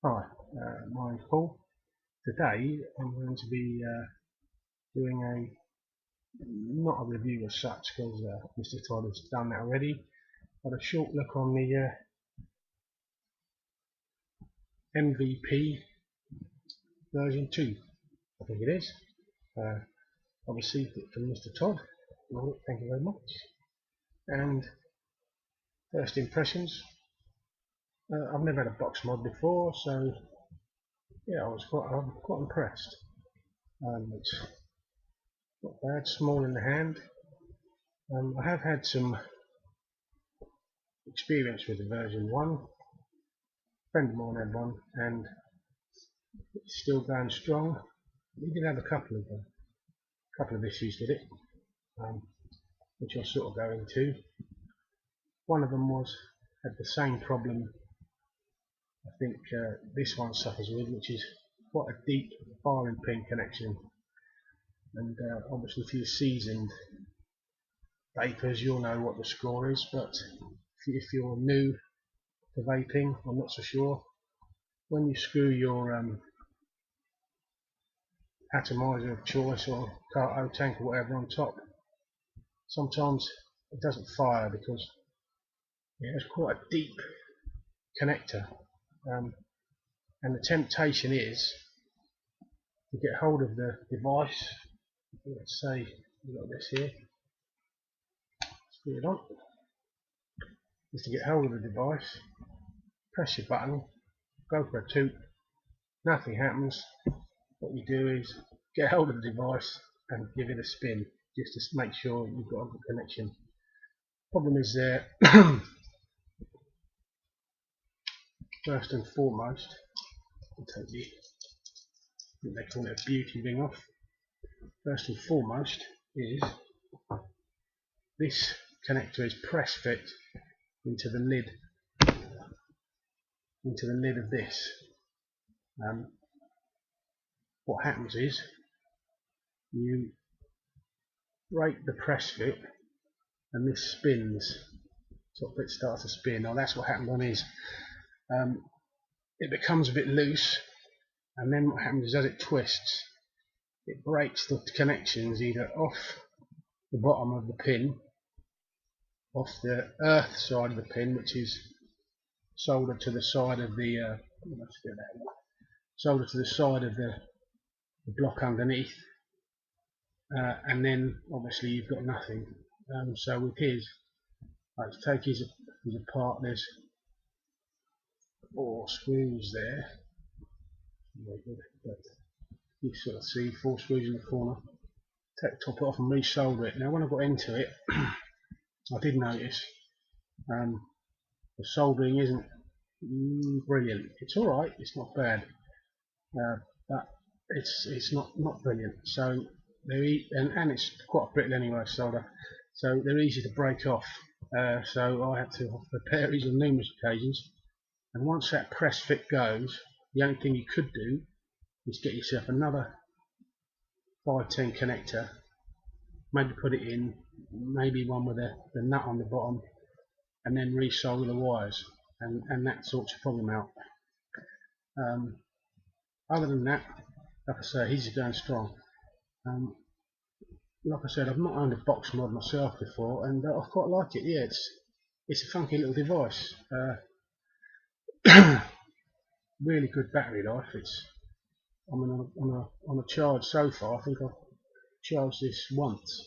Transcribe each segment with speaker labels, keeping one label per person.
Speaker 1: Hi, my name's Paul. Today I'm going to be doing not a review as such because Mr. Todd has done that already, but a short look on the MVP version 2, I think it is. I received it from Mr. Todd. Thank you very much. And first impressions, I've never had a box mod before, so yeah, I'm quite impressed. It's not bad, small in the hand. I have had some experience with the version 1. A friend of mine had one and it's still going strong. We did have a couple of issues with it, which I'll sort of go into. One of them had the same problem I think this one suffers with, which is quite a deep firing pin connection. And obviously if you're seasoned vapers, you'll know what the score is, but if you're new to vaping, I'm not so sure. When you screw your atomizer of choice or carto tank or whatever on top, sometimes it doesn't fire because it's quite a deep connector, and the temptation is to get hold of the device. Let's say we've got this here, screw it on, is to get hold of the device, press your button, go for a toot, nothing happens. What you do is get hold of the device and give it a spin just to make sure you've got a good connection. Problem is there, first and foremost, I'll take they call it a beauty ring off. First and foremost is this connector is press fit into the lid of this. What happens is you break the press fit and this spins, sort of it starts to spin. Now that's what happened on his. It becomes a bit loose, and then what happens is as it twists, it breaks the connections either off the bottom of the pin, off the earth side of the pin, which is soldered to the side of the soldered to the side of the block underneath, and then obviously you've got nothing. So with his, let's take his apart. There's 4 screws there. Very good. But you sort of see 4 screws in the corner. Take the top off and re-solder it. Now when I got into it, I did notice the soldering isn't brilliant. It's all right. It's not bad, but it's not brilliant. So and it's quite brittle anyway, solder. So they're easy to break off. So I had to repair these on numerous occasions. And once that press fit goes, the only thing you could do is get yourself another 510 connector, maybe put it in, maybe one with the nut on the bottom, and then resolder the wires, and that sorts your problem out. Other than that, like I say, he's going strong. Like I said, I've not owned a box mod myself before, and I quite like it. Yeah, it's a funky little device. Really good battery life. I mean, on a charge so far, I think I've charged this once,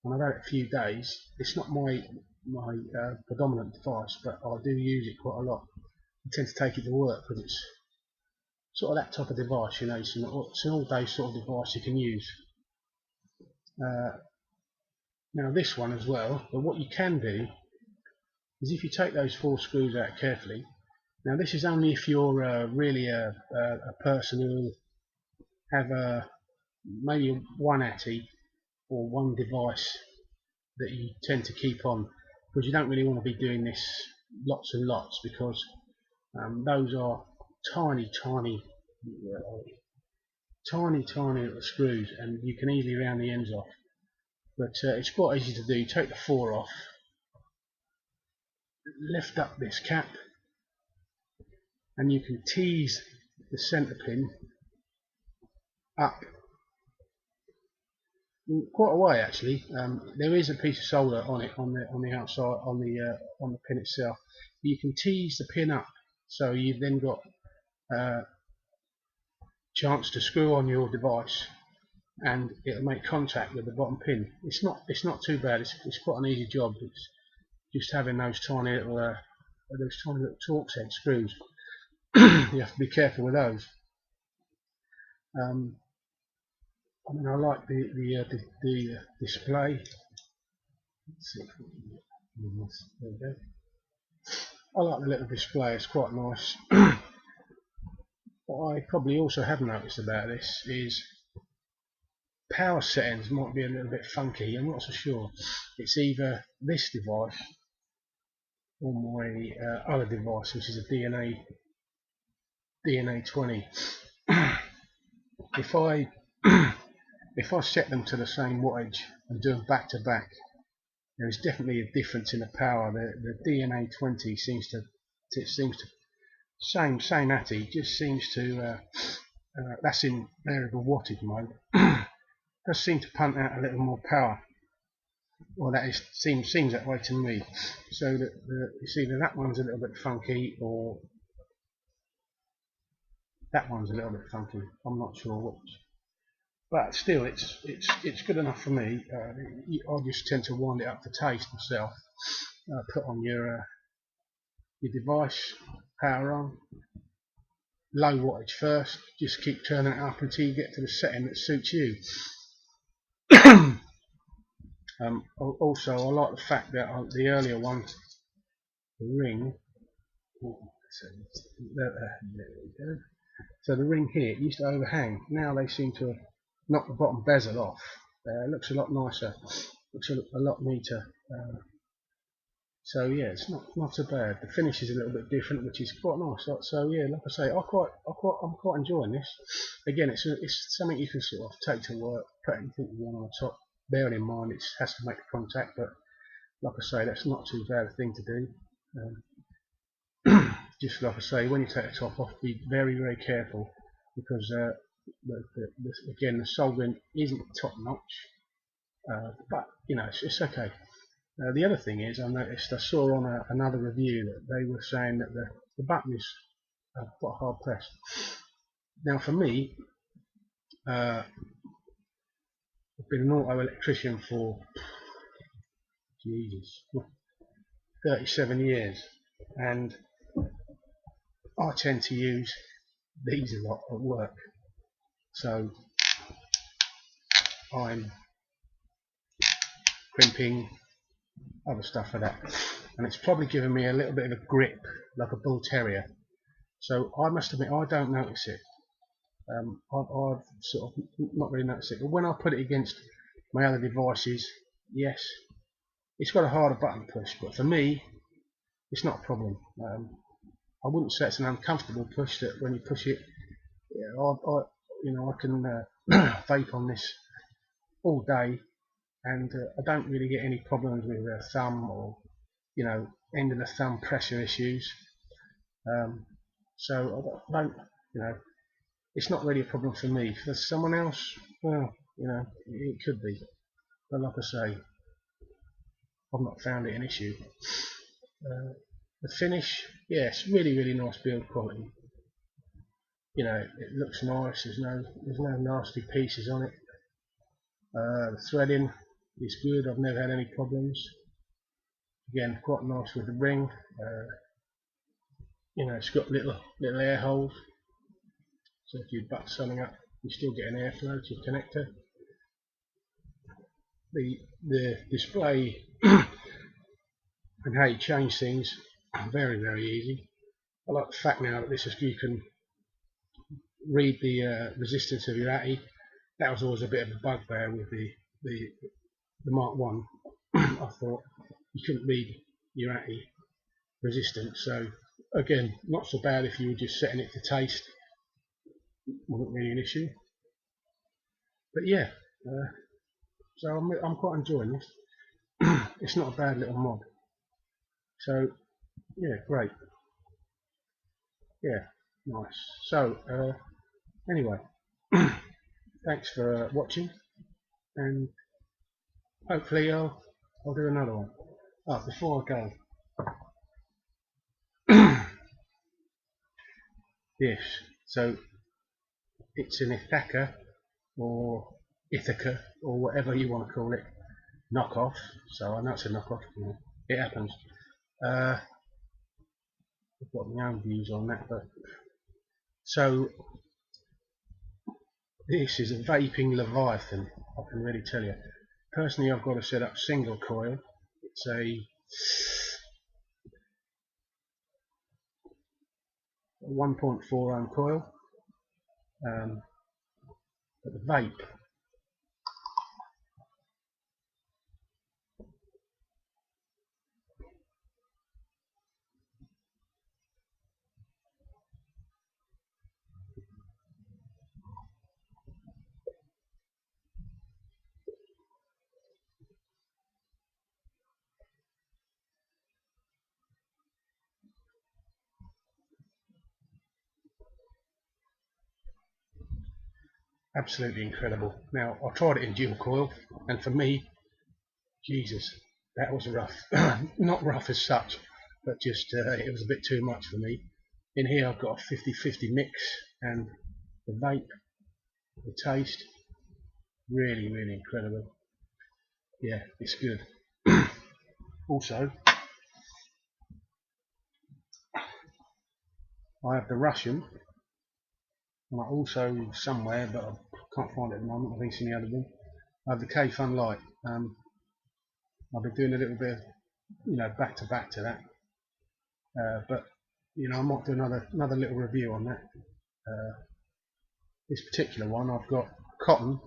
Speaker 1: and I've had it a few days. It's not my predominant device, but I do use it quite a lot. I tend to take it to work because it's sort of that type of device, you know. It's an all-day sort of device you can use. Now this one as well, but what you can do is if you take those 4 screws out carefully. Now this is only if you're really a person who have maybe one atty or one device that you tend to keep on, because you don't really want to be doing this lots and lots, because those are tiny little screws and you can easily round the ends off. But it's quite easy to do. Take the 4 off, lift up this cap, and you can tease the centre pin up quite a way actually. There is a piece of solder on it on the outside on the pin itself. You can tease the pin up, so you've then got chance to screw on your device, and it'll make contact with the bottom pin. It's not too bad. It's quite an easy job. It's just having those tiny little Torx head screws. You have to be careful with those. I mean, I like the display. Let's see. There we go. I like the little display. It's quite nice. What I probably also have noticed about this is power settings might be a little bit funky. I'm not so sure. It's either this device or my other device, which is a DNA 20. If I set them to the same wattage and do them back to back, there is definitely a difference in the power. The DNA 20 seems to same ATI, just seems to that's in variable wattage mode. Does seem to punt out a little more power. Well, seems that way to me. So that it's either that one's a little bit funky or that one's a little bit funky. I'm not sure which. But still, it's good enough for me. I just tend to wind it up for taste myself. Put on your device, power on, low wattage first. Just keep turning it up until you get to the setting that suits you. Also, I like the fact that the earlier one, the ring. There we go. So the ring here, it used to overhang. Now they seem to have knocked the bottom bezel off. It looks a lot nicer. Looks a lot neater. So yeah, it's not so bad. The finish is a little bit different, which is quite nice. So yeah, like I say, I'm quite enjoying this. Again, it's something you can sort of take to work, put anything you want on the top. Bearing in mind it has to make the contact, but like I say, that's not too bad a thing to do. Just like I say, when you take the top off, be very careful, because again, the soldering isn't top notch, but you know, it's okay. The other thing is, I saw on another review that they were saying that the button is quite hard pressed. Now for me, I've been an auto electrician for 37 years, and I tend to use these a lot at work. So I'm crimping, other stuff like that, and it's probably given me a little bit of a grip like a bull terrier. So I must admit, I don't notice it. I've sort of not really noticed it, but when I put it against my other devices, yes, it's got a harder button push, but for me it's not a problem. I wouldn't say it's an uncomfortable push, that when you push it, I can vape on this all day, and I don't really get any problems with thumb or end of the thumb pressure issues. So I don't, it's not really a problem for me. For someone else, well, it could be. But like I say, I've not found it an issue. The finish, yes, really nice build quality. It looks nice. There's no nasty pieces on it. The threading is good. I've never had any problems. Again, quite nice with the ring. It's got little air holes, so if you butt something up, you still get an airflow to your connector. The display and how you change things, very easy. I like the fact now that you can read the resistance of your ATI. That was always a bit of a bugbear with the Mark 1. I thought you couldn't read your ATI resistance. So again, not so bad if you were just setting it to taste. Wasn't really an issue. But yeah, so I'm quite enjoying this. It's not a bad little mod. So yeah, great. yeah, nice. So anyway, thanks for watching, and hopefully I'll do another one. Oh, before I go, this. So it's an Ithaca or Ithaca or whatever you want to call it, knockoff. So I know it's a knockoff. You know, it happens. I've got my own views on that, but so this is a vaping Leviathan. I can really tell you. Personally, I've got to set up single coil. It's a 1.4 ohm coil, but the vape, absolutely incredible. Now, I tried it in dual coil, and for me, Jesus, that was rough. Not rough as such, but just it was a bit too much for me. In here, I've got a 50-50 mix, and the vape, the taste, really, really incredible. Yeah, it's good. Also, I have the Russian, and I also somewhere, but I can't find it at the moment. I think it's in the other room. I have the K-Fun Light. I've been doing a little bit, back to back to that. But I might do another little review on that. This particular one, I've got cotton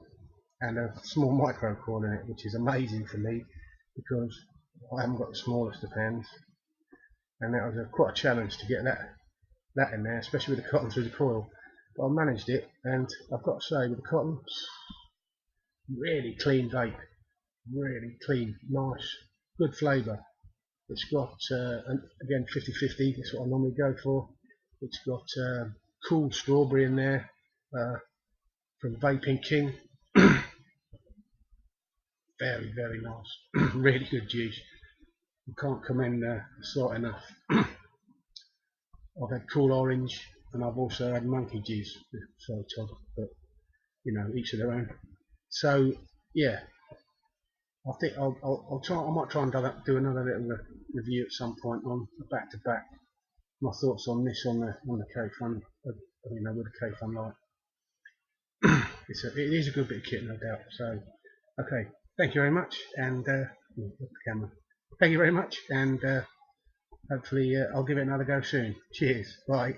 Speaker 1: and a small micro coil in it, which is amazing for me because I haven't got the smallest of hands, and that was quite a challenge to get that in there, especially with the cotton through the coil. But I managed it, and I've got to say, with the cotton, really clean vape, really clean, nice, good flavour. It's got, again, 50-50, that's what I normally go for. It's got cool strawberry in there from Vaping King. Very, very nice. Really good juice. You can't commend the site enough. I've had cool orange, and I've also had monkey juice. So Todd, but each of their own. So yeah, I think I'll try. I might try and do another little review at some point on back to back. My thoughts on this on the K-Fun, with the K-Fun light. It is a good bit of kit, no doubt. So okay, thank you very much, and the camera. Thank you very much, and hopefully I'll give it another go soon. Cheers. Bye.